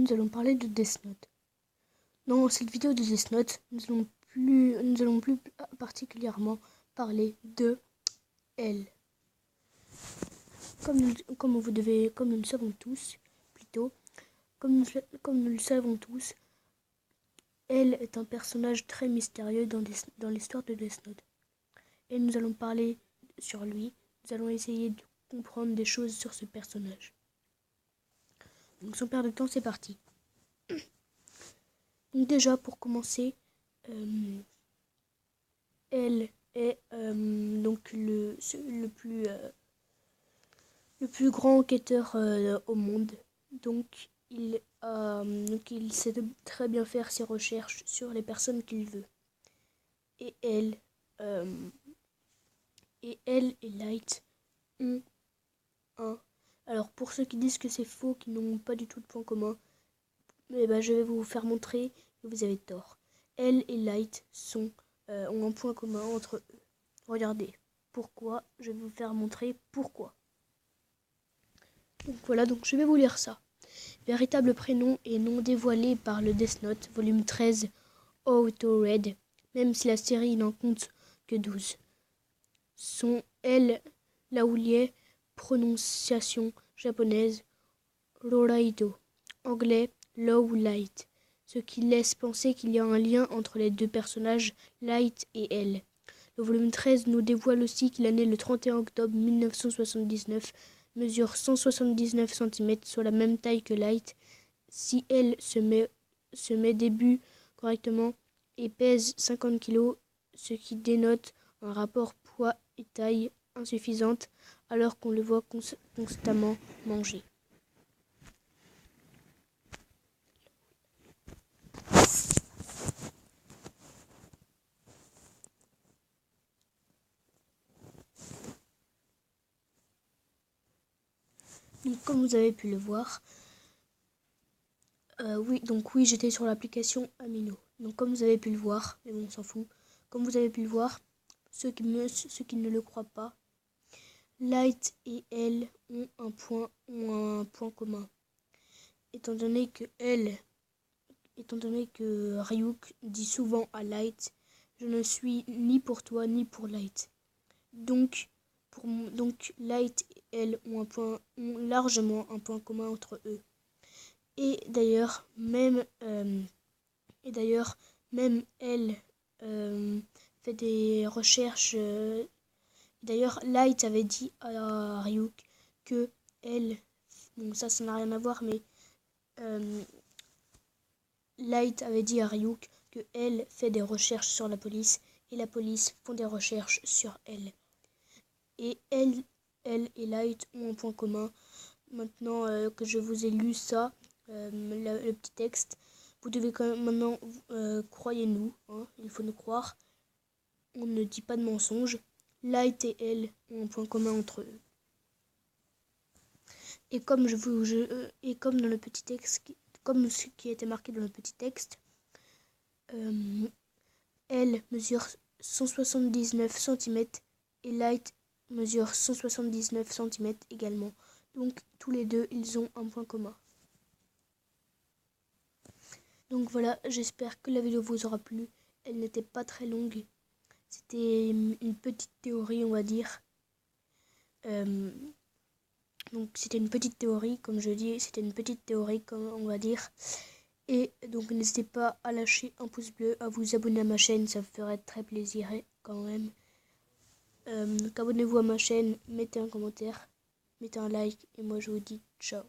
nous allons parler de Death Note. Dans cette vidéo de Death Note, nous allons plus particulièrement parler de L. Comme nous le savons tous, L est un personnage très mystérieux dans l'histoire de Death Note. Et nous allons parler sur lui. Nous allons essayer de comprendre des choses sur ce personnage. Donc sans perdre de temps, c'est parti. Donc déjà, pour commencer, elle est donc le plus grand enquêteur au monde. Donc il sait très bien faire ses recherches sur les personnes qu'il veut. Et elle et Light ont un... Alors pour ceux qui disent que c'est faux, qui n'ont pas du tout de point commun, je vais vous faire montrer que vous avez tort. Elle et Light ont un point commun entre eux. Regardez. Pourquoi? Je vais vous faire montrer pourquoi. Donc voilà, donc je vais vous lire ça. Véritable prénom et nom dévoilé par le Death Note, volume 13, Auto Red, même si la série n'en compte que 12. Son L, Laoulier, prononciation japonaise, Roraido, anglais, Low Light, ce qui laisse penser qu'il y a un lien entre les deux personnages, Light et L. Le volume 13 nous dévoile aussi qu'il est né le 31 octobre 1979, mesure 179 cm, soit la même taille que Light. Si L se met début correctement et pèse 50 kg, ce qui dénote un rapport poids et taille insuffisante alors qu'on le voit constamment manger. Donc, comme vous avez pu le voir, oui, j'étais sur l'application Amino. Donc, comme vous avez pu le voir, mais bon, on s'en fout. Comme vous avez pu le voir, ceux qui ne le croient pas, Light et Elle ont un point commun. Étant donné que Ryuk dit souvent à Light, je ne suis ni pour toi ni pour Light. Donc Light et Elle ont largement un point commun entre eux. Et d'ailleurs, même Elle fait des recherches. D'ailleurs, Light avait dit à Ryuk que Elle, bon ça n'a rien à voir, mais Light avait dit à Ryuk que Elle fait des recherches sur la police et la police font des recherches sur Elle. Et Elle et Light ont un point commun. Maintenant que je vous ai lu ça, le petit texte, vous devez quand même maintenant, croyez-nous, hein, il faut nous croire, on ne dit pas de mensonges. Light et Elle ont un point commun entre eux. Et comme dans le petit texte, comme ce qui était marqué dans le petit texte, Elle mesure 179 cm et Light mesure 179 cm également. Donc tous les deux, ils ont un point commun. Donc voilà, j'espère que la vidéo vous aura plu. Elle n'était pas très longue. C'était une petite théorie, on va dire. Donc c'était une petite théorie, comme je dis, on va dire. Et donc n'hésitez pas à lâcher un pouce bleu, à vous abonner à ma chaîne, ça me ferait très plaisir quand même. Donc abonnez-vous à ma chaîne, mettez un commentaire, mettez un like, et moi je vous dis ciao.